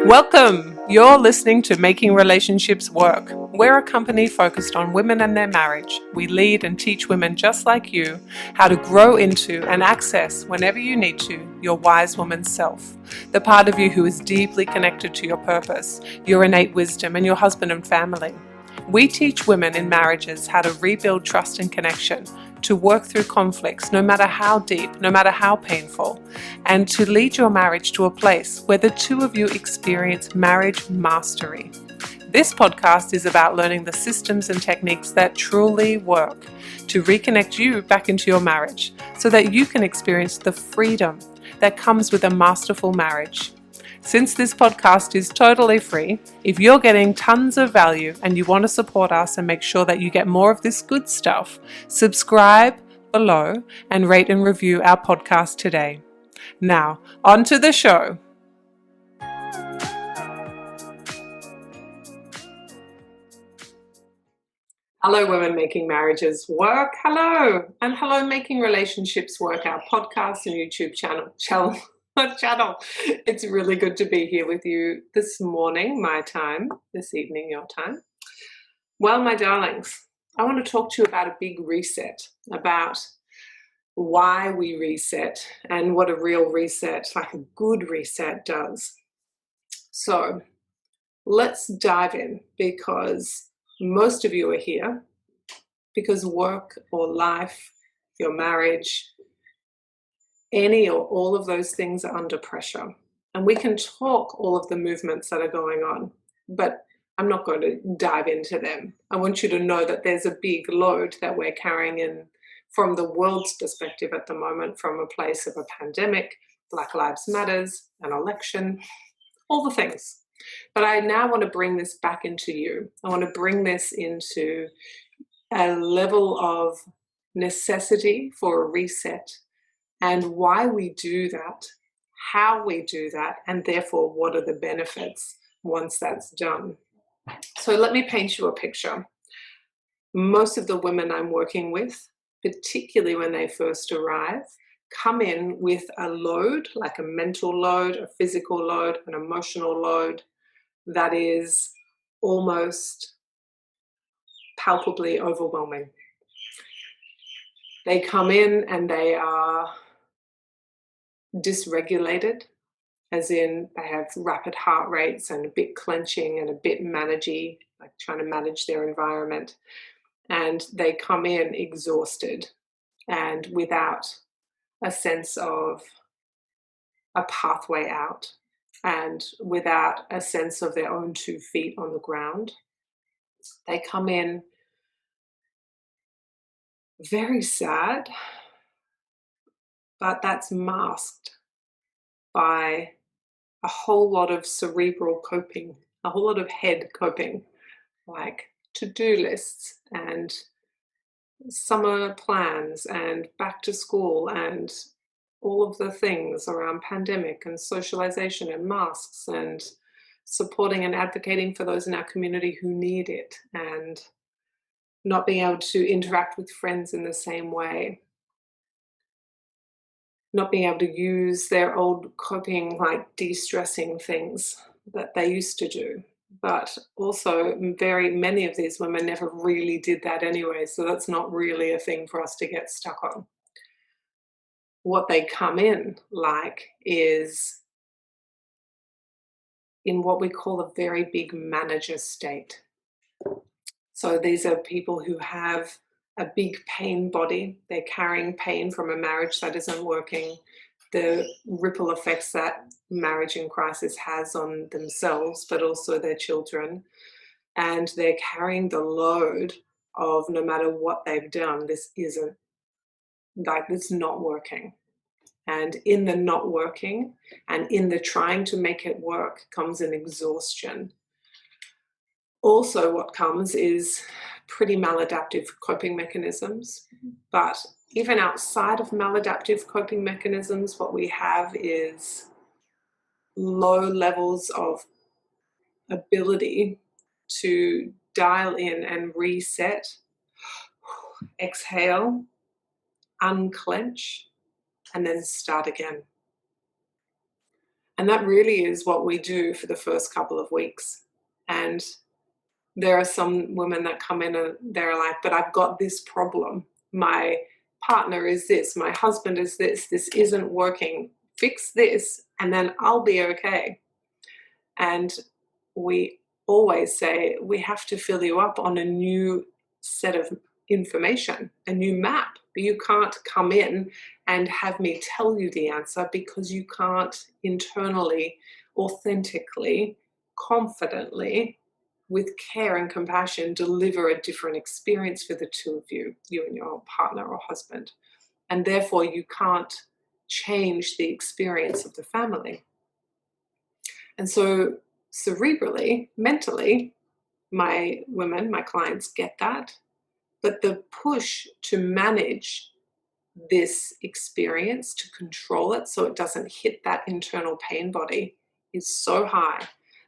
Welcome! You're listening to Making Relationships Work. We're a company focused on women and their marriage. We lead and teach women just like you how to grow into and access, whenever you need to, your wise woman self. The part of you who is deeply connected to your purpose, your innate wisdom, and your husband and family. We teach women in marriages how to rebuild trust and connection, to work through conflicts, no matter how deep, no matter how painful, and to lead your marriage to a place where the two of you experience marriage mastery. This podcast is about learning the systems and techniques that truly work to reconnect you back into your marriage so that you can experience the freedom that comes with a masterful marriage. Since this podcast is totally free, if you're getting tons of value and you want to support us and make sure that you get more of this good stuff, subscribe below and rate and review our podcast today. Now, on to the show. Hello, Women Making Marriages Work. Hello. And hello, Making Relationships Work, our podcast and YouTube channel. It's really good to be here with you this morning, my time, this evening, your time. Well, my darlings, I want to talk to you about a big reset, about why we reset and what a real reset, like a good reset, does. So let's dive in, because most of you are here because work or life, your marriage, any or all of those things are under pressure. And we can talk all of the movements that are going on, but I'm not going to dive into them. I want you to know that there's a big load that we're carrying in from the world's perspective at the moment, from a place of a pandemic, Black Lives Matters, an election, all the things. But I now want to bring this back into you. I want to bring this into a level of necessity for a reset, and why we do that, how we do that, and therefore what are the benefits once that's done. So let me paint you a picture. Most of the women I'm working with, particularly when they first arrive, come in with a load, like a mental load, a physical load, an emotional load that is almost palpably overwhelming. They come in and they are dysregulated, as in they have rapid heart rates and a bit clenching and a bit managey, like trying to manage their environment. And they come in exhausted and without a sense of a pathway out, and without a sense of their own 2 feet on the ground. They come in very sad, but that's masked by a whole lot of cerebral coping, a whole lot of head coping, like to-do lists and summer plans and back to school and all of the things around pandemic and socialization and masks and supporting and advocating for those in our community who need it, and not being able to interact with friends in the same way, not being able to use their old coping, like de-stressing things that they used to do. But also very many of these women never really did that anyway, so that's not really a thing for us to get stuck on. What they come in like is in what we call a very big manager state. So these are people who have a big pain body. They're carrying pain from a marriage that isn't working, the ripple effects that marriage in crisis has on themselves, but also their children. And they're carrying the load of, no matter what they've done, this isn't, like, it's not working. And in the not working and in the trying to make it work comes an exhaustion. Also, what comes is pretty maladaptive coping mechanisms. But even outside of maladaptive coping mechanisms, what we have is low levels of ability to dial in and reset, exhale, unclench, and then start again. And that really is what we do for the first couple of weeks. And there are some women that come in and they're like, but I've got this problem. My partner is this, my husband is this isn't working. Fix this, and then I'll be okay. And we always say we have to fill you up on a new set of information, a new map. You can't come in and have me tell you the answer, because you can't internally, authentically, confidently, with care and compassion, deliver a different experience for the two of you, you and your partner or husband. And therefore you can't change the experience of the family. And so cerebrally, mentally, my women, my clients get that. But the push to manage this experience, to control it so it doesn't hit that internal pain body, is so high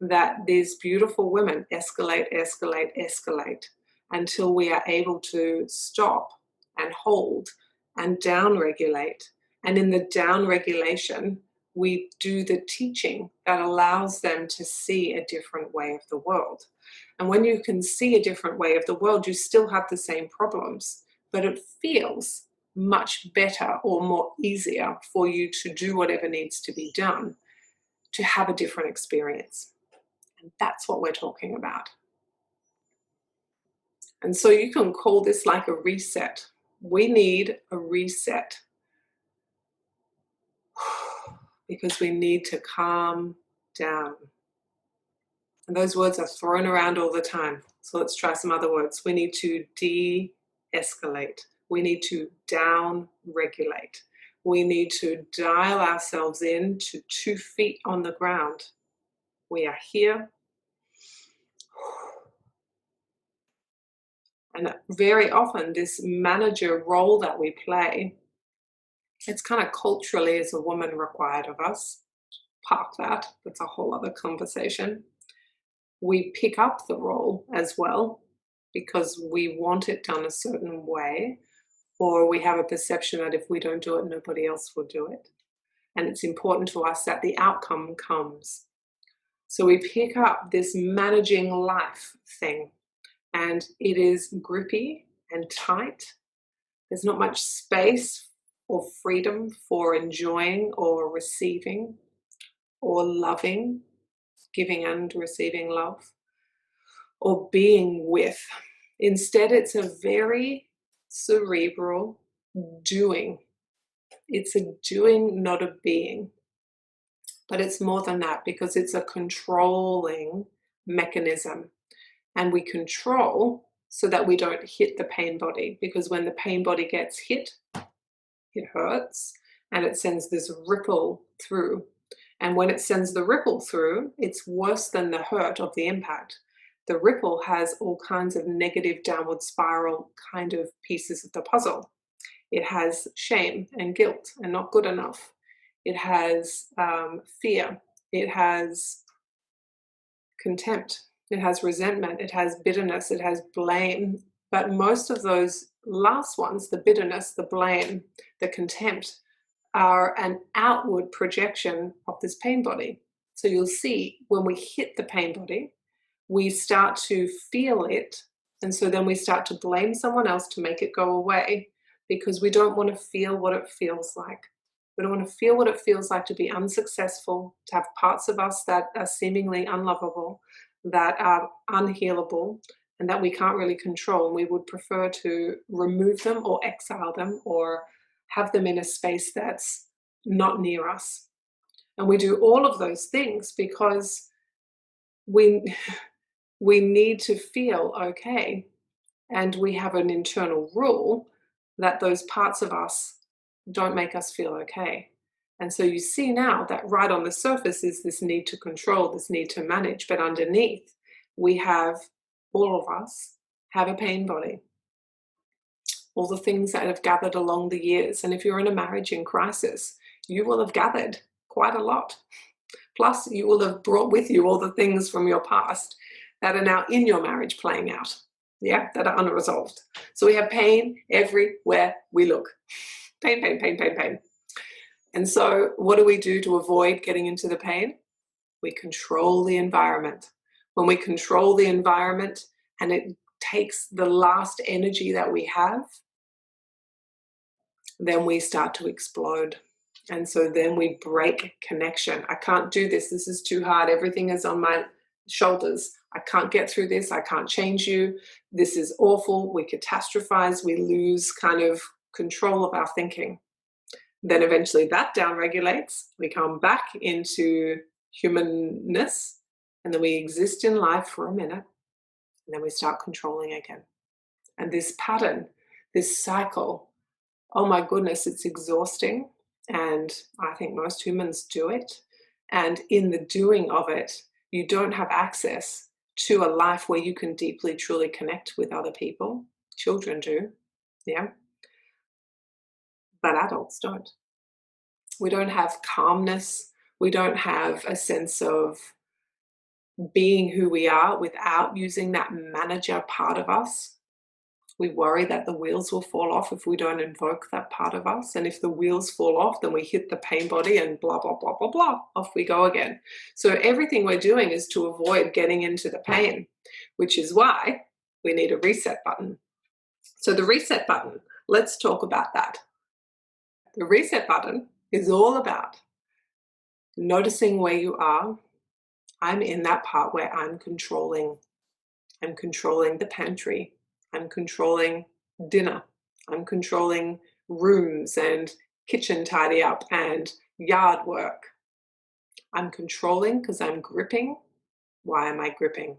that these beautiful women escalate, escalate, escalate until we are able to stop and hold and down-regulate. And in the down-regulation, we do the teaching that allows them to see a different way of the world. And when you can see a different way of the world, you still have the same problems, but it feels much better or more easier for you to do whatever needs to be done to have a different experience. And that's what we're talking about. And so you can call this like a reset. We need a reset because we need to calm down. And those words are thrown around all the time. So let's try some other words. We need to de-escalate. We need to down-regulate. We need to dial ourselves in to 2 feet on the ground. We are here. And very often this manager role that we play, it's kind of culturally as a woman required of us. Park that. That's a whole other conversation. We pick up the role as well because we want it done a certain way, or we have a perception that if we don't do it, nobody else will do it. And it's important to us that the outcome comes. So we pick up this managing life thing, and it is grippy and tight. There's not much space or freedom for enjoying or receiving or loving, giving and receiving love, or being with. Instead, it's a very cerebral doing. It's a doing, not a being. But it's more than that, because it's a controlling mechanism. And we control so that we don't hit the pain body, because when the pain body gets hit, it hurts and it sends this ripple through. And when it sends the ripple through, it's worse than the hurt of the impact. The ripple has all kinds of negative downward spiral kind of pieces of the puzzle. It has shame and guilt and not good enough. It has fear. It has contempt. It has resentment. It has bitterness. It has blame. But most of those last ones, the bitterness, the blame, the contempt, are an outward projection of this pain body. So you'll see when we hit the pain body, we start to feel it. And so then we start to blame someone else to make it go away, because we don't want to feel what it feels like. We don't want to feel what it feels like to be unsuccessful, to have parts of us that are seemingly unlovable, that are unhealable, and that we can't really control. And we would prefer to remove them or exile them or have them in a space that's not near us. And we do all of those things because we need to feel okay. And we have an internal rule that those parts of us don't make us feel okay. And so you see now that right on the surface is this need to control, this need to manage, but underneath we have, all of us have a pain body. All the things that have gathered along the years. And if you're in a marriage in crisis, you will have gathered quite a lot. Plus, you will have brought with you all the things from your past that are now in your marriage playing out, that are unresolved. So we have pain everywhere we look. Pain, pain, pain, pain, pain. And so what do we do to avoid getting into the pain? We control the environment. When we control the environment and it takes the last energy that we have, then we start to explode. And so then we break connection. I can't do this. This is too hard. Everything is on my shoulders. I can't get through this. I can't change you. This is awful. We catastrophize. We lose kind of control of our thinking. Then eventually that downregulates. We come back into humanness, and then we exist in life for a minute, and then we start controlling again. And this pattern, this cycle, oh my goodness, it's exhausting. And I think most humans do it. And in the doing of it, you don't have access to a life where you can deeply, truly connect with other people. Children do, yeah. But adults don't. We don't have calmness. We don't have a sense of being who we are without using that manager part of us. We worry that the wheels will fall off if we don't invoke that part of us. And if the wheels fall off, then we hit the pain body and blah, blah, blah, blah, blah. Off we go again. So everything we're doing is to avoid getting into the pain, which is why we need a reset button. So the reset button, let's talk about that. The reset button is all about noticing where you are. I'm in that part where I'm controlling. I'm controlling the pantry. I'm controlling dinner. I'm controlling rooms and kitchen tidy up and yard work. I'm controlling because I'm gripping. Why am I gripping?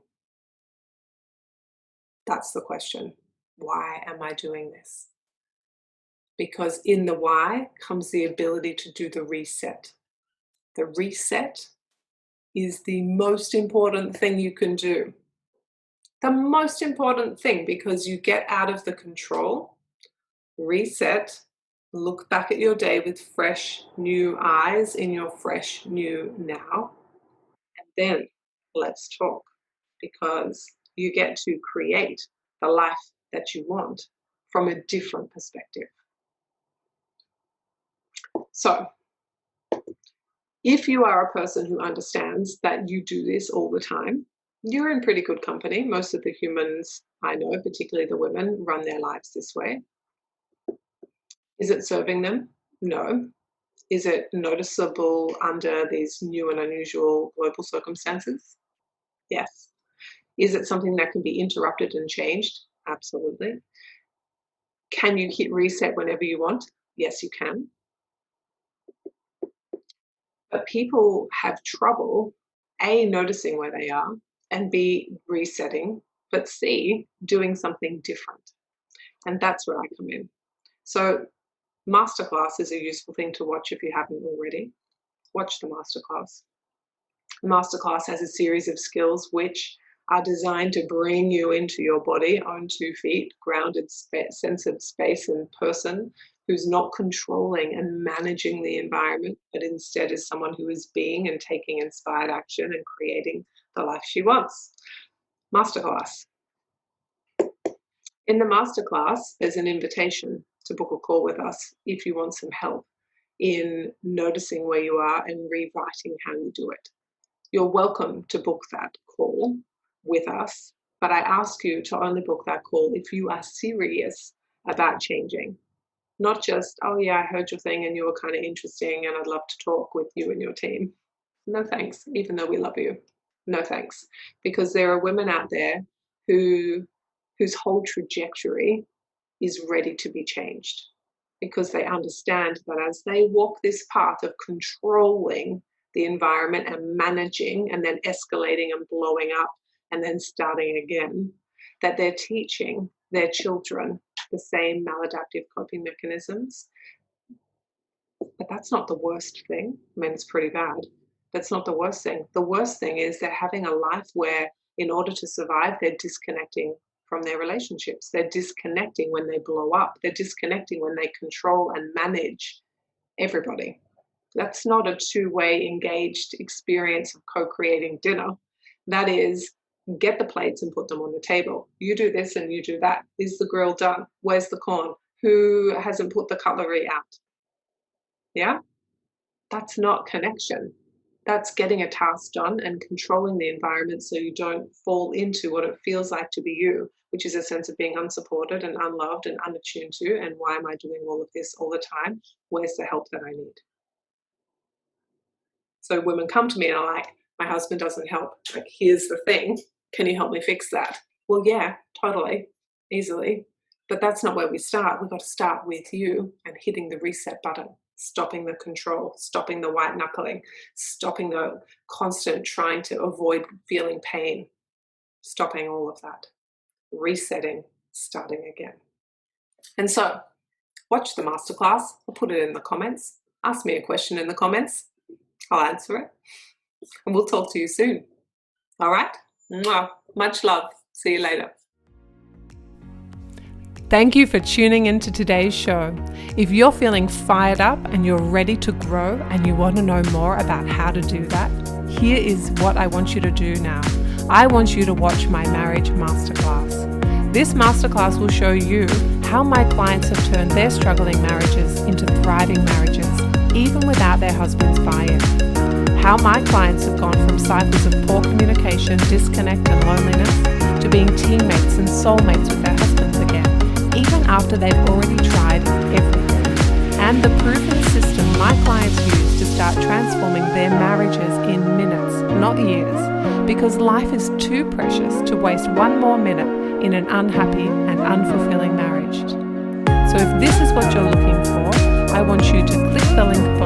That's the question. Why am I doing this? Because in the why comes the ability to do the reset. The reset is the most important thing you can do. The most important thing, because you get out of the control, reset, look back at your day with fresh new eyes in your fresh new now, and then let's talk, because you get to create the life that you want from a different perspective. So if you are a person who understands that you do this all the time, you're in pretty good company. Most of the humans I know, particularly the women, run their lives this way. Is it serving them? No. Is it noticeable under these new and unusual global circumstances? Yes. Is it something that can be interrupted and changed? Absolutely. Can you hit reset whenever you want? Yes, you can. But people have trouble, A, noticing where they are, and B, resetting, but C, doing something different. And that's where I come in. So masterclass is a useful thing to watch if you haven't already. Watch the masterclass. Masterclass has a series of skills which are designed to bring you into your body on 2 feet, grounded sense of space and person who's not controlling and managing the environment, but instead is someone who is being and taking inspired action and creating the life she wants. Masterclass. In the masterclass, there's an invitation to book a call with us if you want some help in noticing where you are and rewriting how you do it. You're welcome to book that call with us, but I ask you to only book that call if you are serious about changing. Not just, oh yeah, I heard your thing and you were kind of interesting and I'd love to talk with you and your team. No thanks, even though we love you. No thanks. Because there are women out there whose whole trajectory is ready to be changed, because they understand that as they walk this path of controlling the environment and managing and then escalating and blowing up and then starting again, that they're teaching their children the same maladaptive coping mechanisms. But that's not the worst thing. I mean, it's pretty bad. That's not the worst thing. The worst thing is they're having a life where, in order to survive, they're disconnecting from their relationships. They're disconnecting when they blow up. They're disconnecting when they control and manage everybody. That's not a two-way engaged experience of co-creating dinner. That is, get the plates and put them on the table. You do this and you do that. Is the grill done? Where's the corn? Who hasn't put the cutlery out? Yeah? That's not connection. That's getting a task done and controlling the environment so you don't fall into what it feels like to be you, which is a sense of being unsupported and unloved and unattuned to. And why am I doing all of this all the time? Where's the help that I need? So women come to me and are like, my husband doesn't help. Like, here's the thing. Can you help me fix that? Well, yeah, totally, easily. But that's not where we start. We've got to start with you and hitting the reset button, stopping the control, stopping the white knuckling, stopping the constant trying to avoid feeling pain, stopping all of that, resetting, starting again. And so, watch the masterclass. I'll put it in the comments. Ask me a question in the comments. I'll answer it. And we'll talk to you soon. All right? Mwah. Much love. See you later. Thank you for tuning into today's show. If you're feeling fired up and you're ready to grow and you want to know more about how to do that, here is what I want you to do now. I want you to watch my marriage masterclass. This masterclass will show you how my clients have turned their struggling marriages into thriving marriages, even without their husband's buy-in. How my clients have gone from cycles of poor communication, disconnect and loneliness to being teammates and soulmates with their husbands again, even after they've already tried everything. And the proven system my clients use to start transforming their marriages in minutes, not years, because life is too precious to waste one more minute in an unhappy and unfulfilling marriage. So if this is what you're looking for, I want you to click the link below